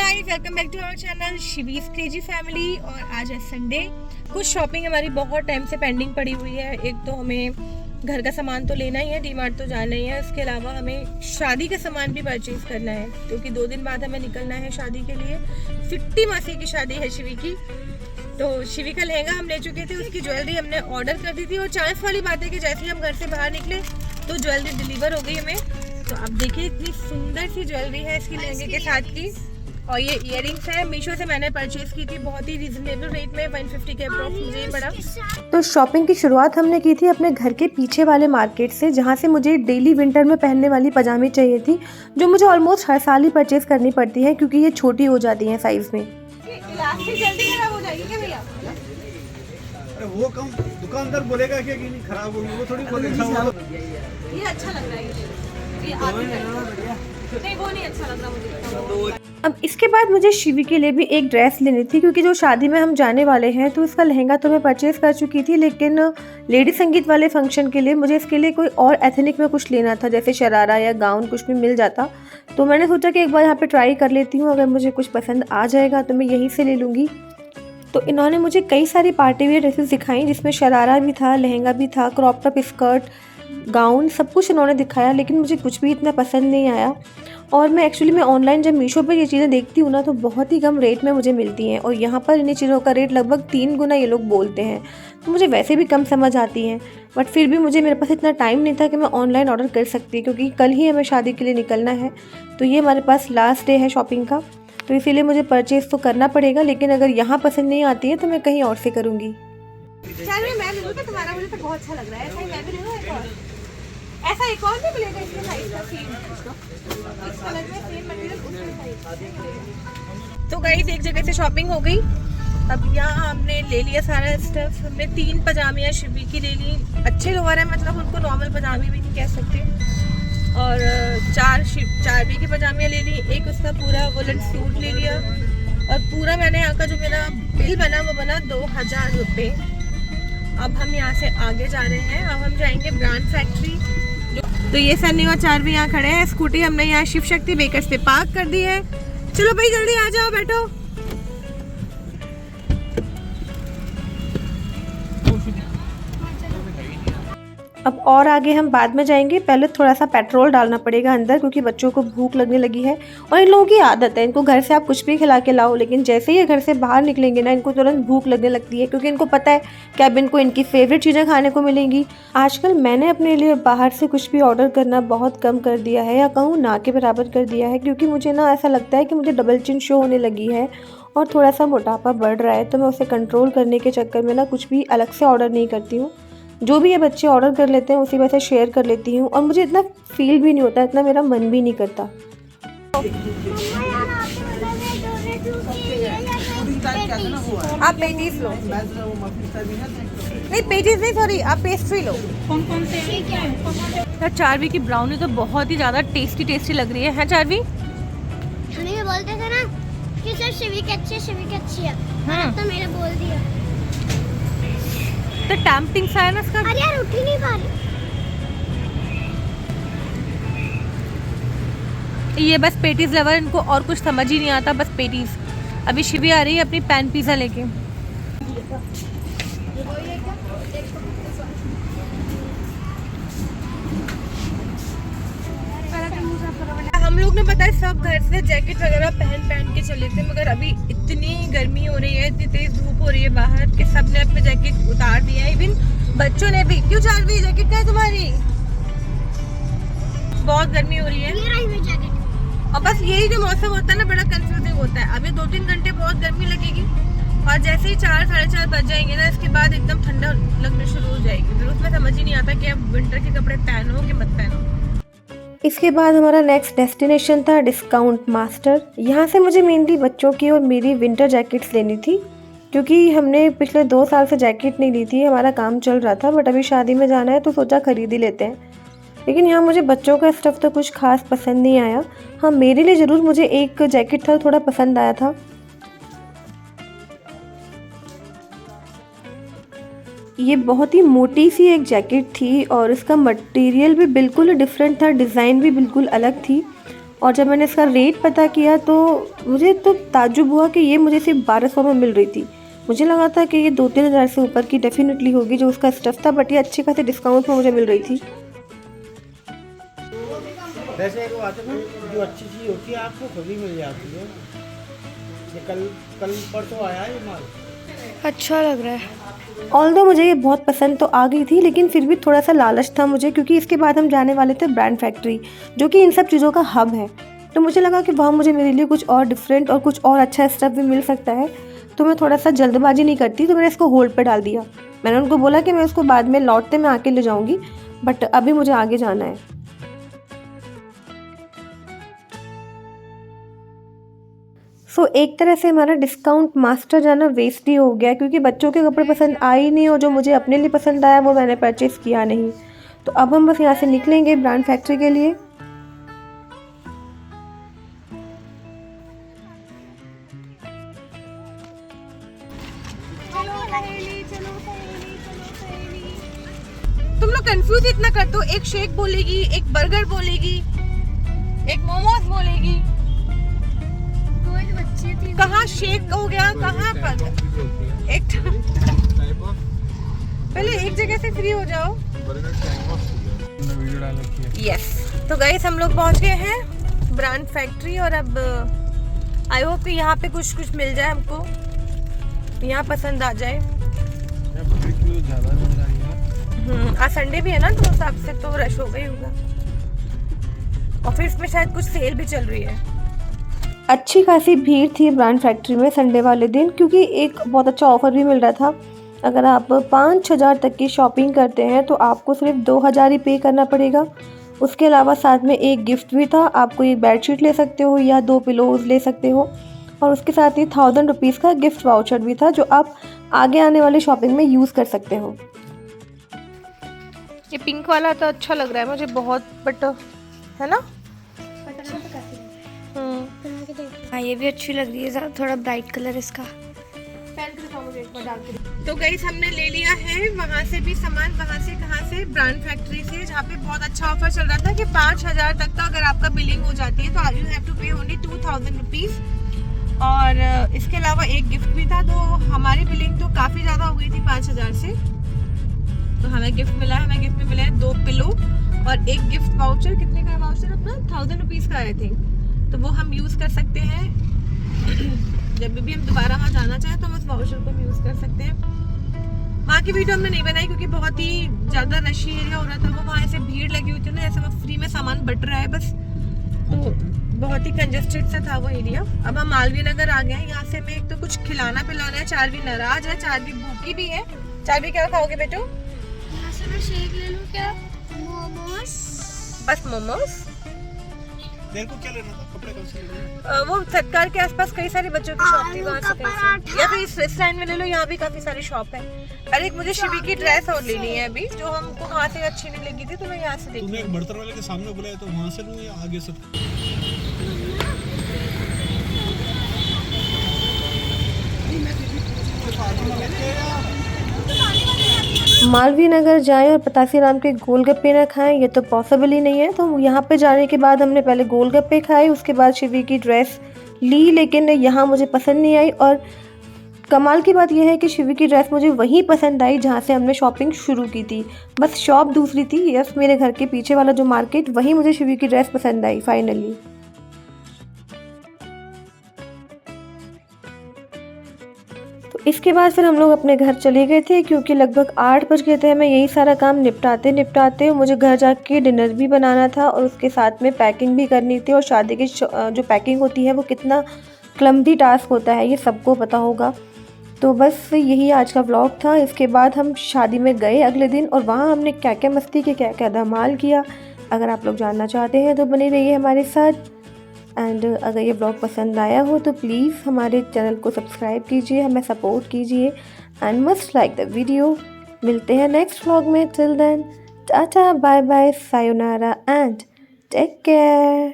Guys, welcome back to our channel Shivi's crazy family. और आज है संडे। कुछ शॉपिंग हमारी बहुत टाइम से पेंडिंग पड़ी हुई है। एक तो हमें घर का सामान तो लेना ही है, डीमार्ट तो जाना ही है। इसके अलावा हमें शादी का सामान भी परचेज करना है, क्योंकि 2 दिन बाद हमें निकलना है शादी के लिए। फिफ्टी मासी की शादी है शिवी की। तो शिवी का लहंगा हम ले चुके थे, उसकी ज्वेलरी हमने ऑर्डर कर दी थी। और चांस वाली बात है कि जैसे ही हम घर से बाहर निकले तो ज्वेलरी डिलीवर हो गई हमें। तो आप देखिए इतनी सुंदर सी ज्वेलरी है इसकी लहंगे के साथ की। और ये इयररिंग्स है, मीशो से मैंने परचेज की थी, बहुत ही रीजनेबल रेट में 150 के अप्रॉक्स मुझे पड़ा। तो शॉपिंग की शुरुआत हमने की थी अपने घर के पीछे वाले मार्केट से, जहाँ से मुझे डेली विंटर में पहनने वाली पजामी चाहिए थी, जो मुझे ऑलमोस्ट हर साल ही परचेज करनी पड़ती है क्योंकि ये छोटी हो जाती हैं साइज में। इलास्टिक जल्दी खराब हो जाएगी क्या भैया? अरे वो कम दुकानदार बोलेगा कि नहीं खराब होगी, वो थोड़ी बोलेगा। ये अच्छा लग रहा है, ये आगे नहीं, वो नहीं अच्छा लग रहा मुझे। अब इसके बाद मुझे शिवी के लिए भी एक ड्रेस लेनी थी, क्योंकि जो शादी में हम जाने वाले हैं तो इसका लहंगा तो मैं परचेज कर चुकी थी, लेकिन लेडी संगीत वाले फंक्शन के लिए मुझे इसके लिए कोई और एथनिक में कुछ लेना था, जैसे शरारा या गाउन कुछ भी मिल जाता। तो मैंने सोचा कि एक बार यहाँ पे ट्राई कर लेती हूँ, अगर मुझे कुछ पसंद आ जाएगा तो मैं यहीं से ले लूँगी। तो इन्होंने मुझे कई सारी पार्टी वेयर ड्रेसेस दिखाई, जिसमें शरारा भी था, लहंगा भी था, क्रॉप टॉप, स्कर्ट, गाउन, सब कुछ इन्होंने दिखाया, लेकिन मुझे कुछ भी इतना पसंद नहीं आया। और मैं एक्चुअली ऑनलाइन जब मीशो पर ये चीज़ें देखती हूँ ना, तो बहुत ही कम रेट में मुझे मिलती हैं, और यहाँ पर इन्हीं चीज़ों का रेट लगभग 3 गुना ये लोग बोलते हैं। तो मुझे वैसे भी कम समझ आती हैं, बट फिर भी मेरे पास इतना टाइम नहीं था कि मैं ऑनलाइन ऑर्डर कर सकती, क्योंकि कल ही हमें शादी के लिए निकलना है। तो ये हमारे पास लास्ट डे है शॉपिंग का, तो इसीलिए मुझे परचेज़ तो करना पड़ेगा, लेकिन अगर यहाँ पसंद नहीं आती है तो मैं कहीं और से करूँगी। चलो मैं ले लूँ, तो तुम्हारा मुझे तो बहुत अच्छा लग रहा है। ऐसा ही मैं भी ले लूँ एक और। ऐसा एक और भी मिलेगा इसके साइज का, सेम इस कलर में, सेम मटेरियल उसके साइज। तो गाइस, एक जगह से शॉपिंग हो गई। अब यहाँ हमने ले लिया सारा स्टफ। हमने 3 पजामियाँ शिवी की ले ली, अच्छे लोअर है, मतलब उनको नॉर्मल पजामी भी नहीं कह सकते। और 4 भी की पजामियाँ ले ली, एक उसका पूरा वुलन सूट ले लिया। और पूरा मैंने यहाँ का जो मेरा बिल बना वो बना 2000 रुपये। अब हम यहाँ से आगे जा रहे हैं, अब हम जाएंगे ब्रांड फैक्ट्री। तो ये सन्नी और 4 भी यहाँ खड़े हैं। स्कूटी हमने यहाँ शिव शक्ति बेकर्स पे पार्क कर दी है। चलो भाई जल्दी आ जाओ, बैठो। अब और आगे हम बाद में जाएंगे, पहले थोड़ा सा पेट्रोल डालना पड़ेगा अंदर, क्योंकि बच्चों को भूख लगने लगी है। और इन लोगों की आदत है, इनको घर से आप कुछ भी खिला के लाओ, लेकिन जैसे ही ये घर से बाहर निकलेंगे ना, इनको तुरंत भूख लगने लगती है, क्योंकि इनको पता है कि अब इनको इनकी फेवरेट चीज़ें खाने को मिलेंगी। आजकल मैंने अपने लिए बाहर से कुछ भी ऑर्डर करना बहुत कम कर दिया है, या कहूँ ना के बराबर कर दिया है, क्योंकि मुझे ना ऐसा लगता है कि मुझे डबल चिन शो होने लगी है और थोड़ा सा मोटापा बढ़ रहा है। तो मैं उसे कंट्रोल करने के चक्कर में ना कुछ भी अलग से ऑर्डर नहीं करती हूँ। जो भी ये बच्चे ऑर्डर कर लेते हैं उसी में से शेयर कर लेती हूँ, और मुझे इतना फील भी नहीं होता, इतना मेरा मन भी नहीं करता। आप पेटीज लो, नहीं पेटीज नहीं, सॉरी, आप पेस्ट्री लो। कौन से? चारवी की ब्राउनी तो बहुत ही ज़्यादा टेस्टी लग रही है चारवी? हमें बोलते थे ना कि सर शिवी की अच्छी है। हाँ। तो मैंने बोल दिया। तो टैम्पिंग सा है ना इसका। अरे यार, उठ ही नहीं पा रही। ये बस पेटीज लवर, इनको और कुछ समझ ही नहीं आता, बस पेटीज। अभी शिवी आ रही है अपनी पैन पिज़्ज़ा लेके। हम लोग ने पता है सब घर से जैकेट वगैरह पहन के चले थे, मगर अभी इतनी गर्मी हो रही है, इतनी तेज धूप हो रही है बाहर कि सब ने अपने जैकेट उतार दिया है। इवन बच्चों ने भी। क्यों चारवी, जैकेट क्या है तुम्हारी? बहुत गर्मी हो रही है। ये रही मेरी जैकेट। और बस यही जो मौसम होता है ना, बड़ा कंफ्यूजिंग होता है। अभी 2-3 घंटे बहुत गर्मी लगेगी, और जैसे ही 4-4:30 बज जाएंगे ना, इसके बाद एकदम ठंडा लगने शुरू हो जाएगी। फिर उसमें समझ ही नहीं आता कि अब विंटर के कपड़े पहनो कि मत पहनो। इसके बाद हमारा नेक्स्ट डेस्टिनेशन था डिस्काउंट मास्टर। यहाँ से मुझे मेनली बच्चों की और मेरी विंटर जैकेट्स लेनी थी, क्योंकि हमने पिछले 2 साल से जैकेट नहीं ली थी, हमारा काम चल रहा था, बट अभी शादी में जाना है तो सोचा खरीद ही लेते हैं। लेकिन यहाँ मुझे बच्चों का स्टफ़ तो कुछ खास पसंद नहीं आया। हाँ, मेरे लिए ज़रूर मुझे एक जैकेट था थोड़ा पसंद आया था। ये बहुत ही मोटी सी एक जैकेट थी, और इसका मटेरियल भी बिल्कुल डिफरेंट था, डिज़ाइन भी बिल्कुल अलग थी। और जब मैंने इसका रेट पता किया तो मुझे तो ताज्जुब हुआ कि ये मुझे सिर्फ 1200 में मिल रही थी। मुझे लगा था कि ये 2-3 हज़ार से ऊपर की डेफिनेटली होगी जो उसका स्टफ़ था, बट ये अच्छे खासे डिस्काउंट में मुझे मिल रही थी। वैसे एक बात है, जो अच्छी चीज़ होती है आपको कभी मिल जाती है। ये कल परसों आया है ये माल, अच्छा लग रहा है। ऑल्दो मुझे ये बहुत पसंद तो आ गई थी, लेकिन फिर भी थोड़ा सा लालच था मुझे, क्योंकि इसके बाद हम जाने वाले थे ब्रांड फैक्ट्री, जो कि इन सब चीज़ों का हब है। तो मुझे लगा कि वहाँ मुझे मेरे लिए कुछ और डिफरेंट और कुछ और अच्छा स्टफ़ भी मिल सकता है। तो मैं थोड़ा सा जल्दबाजी नहीं करती, तो मैंने इसको होल्ड पे डाल दिया। मैंने उनको बोला कि मैं उसको बाद में लौटते में आके ले जाऊँगी, बट अभी मुझे आगे जाना है। सो एक तरह से हमारा डिस्काउंट मास्टर जाना वेस्ट ही हो गया, क्योंकि बच्चों के कपड़े पसंद आए ही नहीं और जो मुझे अपने लिए पसंद आया वो मैंने परचेज़ किया नहीं। तो अब हम बस यहाँ से निकलेंगे ब्रांड फैक्ट्री के लिए। तुम लोग कंफ्यूज इतना करते हो, एक शेक बोलेगी, एक बर्गर बोलेगी, एक मोमोज बोलेगी। कहाँ शेक हो गया, कहाँ बर्गर? एक पहले एक जगह से फ्री हो जाओ। यस, तो गाइस हम लोग पहुँच गए हैं ब्रांड फैक्ट्री, और अब आई होप कि यहाँ पे कुछ मिल जाए हमको, यहाँ पसंद आ जाए। आज संडे भी है ना, तो उस हिसाब से तो रश हो गई होगा। ऑफिस में शायद कुछ सेल भी चल रही है। अच्छी खासी भीड़ थी ब्रांड फैक्ट्री में संडे वाले दिन, क्योंकि एक बहुत अच्छा ऑफ़र भी मिल रहा था। अगर आप 5,000 तक की शॉपिंग करते हैं तो आपको सिर्फ 2,000 ही पे करना पड़ेगा। उसके अलावा साथ में एक गिफ्ट भी था, आपको एक बेडशीट ले सकते हो या 2 पिलोज़ ले सकते हो, और उसके साथ ही 1000 रुपीज़ का गिफ्ट वाउचर भी था, जो आप आगे आने वाली शॉपिंग में यूज़ कर सकते हो। ये पिंक वाला तो अच्छा लग रहा है मुझे बहुत, बट है ना। हाँ ये भी अच्छी लग रही है, थोड़ा ब्राइट कलर इसका। तो गाइस हमने ले लिया है वहाँ से भी सामान, वहाँ से कहाँ से, ब्रांड फैक्ट्री से, जहाँ पे बहुत अच्छा ऑफर चल रहा था कि 5,000 तक का अगर आपका बिलिंग हो जाती है तो यू हैव टू पे ओनली 2,000 रुपीज़। और इसके अलावा एक गिफ्ट भी था, तो हमारी बिलिंग तो काफ़ी ज़्यादा हो गई थी 5,000 से। तो हमें गिफ्ट मिला है, हमें गिफ्ट में मिला है 2 पिलो और एक गिफ्ट वाउचर। कितने का वाउचर अपना? 1000 रुपीज़ का आई थिंक। तो वो हम यूज़ कर सकते हैं जब भी हम दोबारा वहाँ जाना चाहें तो हम उस वाउचर को यूज़ कर सकते हैं। वहाँ की वीडियो हमने नहीं बनाई क्योंकि बहुत ही ज़्यादा रशी एरिया हो रहा था, वो वहाँ ऐसे भीड़ लगी हुई थी ना, ऐसे फ्री में सामान बट रहा है बस, तो बहुत ही कंजेस्टेड सा था वो एरिया। अब हम मालवीय नगर आ गए हैं, यहाँ से हमें एक तो कुछ खिलाना पिलाना है। चारवी नाराज है, चारवी भूखी भी है। चारवी क्या खाओगे बेटो? यहाँ से मैं शेक ले लूँ क्या? मोमोज? बस मोमोज। तेरे को क्या लेना था? कपड़े कौन से लेने? वो सत्कार के आसपास कई सारे बच्चों की शॉप थी, वहाँ से कहीं, या फिर इस लाइन में ले लो, यहाँ भी काफी सारी शॉप है। अरे एक मुझे शिवी की ड्रेस और लेनी है अभी, जो हमको वहाँ से अच्छी नहीं लगी थी, तो मैं यहाँ से देखी। तूने एक बर्तन वाले के सामने बुलाया तो वहाँ से लूँ या आगे से? मालवीय नगर जाएं और पतासी राम के गोलगप्पे ना खाएं, ये तो पॉसिबल ही नहीं है। तो यहाँ पे जाने के बाद हमने पहले गोलगप्पे खाए, उसके बाद शिवी की ड्रेस ली, लेकिन यहाँ मुझे पसंद नहीं आई। और कमाल की बात यह है कि शिवी की ड्रेस मुझे वहीं पसंद आई जहाँ से हमने शॉपिंग शुरू की थी, बस शॉप दूसरी थी। यस, मेरे घर के पीछे वाला जो मार्केट, वहीं मुझे शिवी की ड्रेस पसंद आई फाइनली। इसके बाद फिर हम लोग अपने घर चले गए थे, क्योंकि लगभग 8 बज गए थे। हमें यही सारा काम निपटाते मुझे घर जाके डिनर भी बनाना था और उसके साथ में पैकिंग भी करनी थी। और शादी की जो पैकिंग होती है वो कितना क्लमज़ी टास्क होता है, ये सबको पता होगा। तो बस यही आज का व्लॉग था। इसके बाद हम शादी में गए अगले दिन, और वहाँ हमने क्या क्या मस्ती की, क्या क्या धमाल किया, अगर आप लोग जानना चाहते हैं तो बने रहिए हमारे साथ। एंड अगर ये ब्लॉग पसंद आया हो तो प्लीज़ हमारे चैनल को सब्सक्राइब कीजिए, हमें सपोर्ट कीजिए, and must like the video. मिलते हैं नेक्स्ट व्लॉग में। Till then tata, bye bye, sayonara and take care.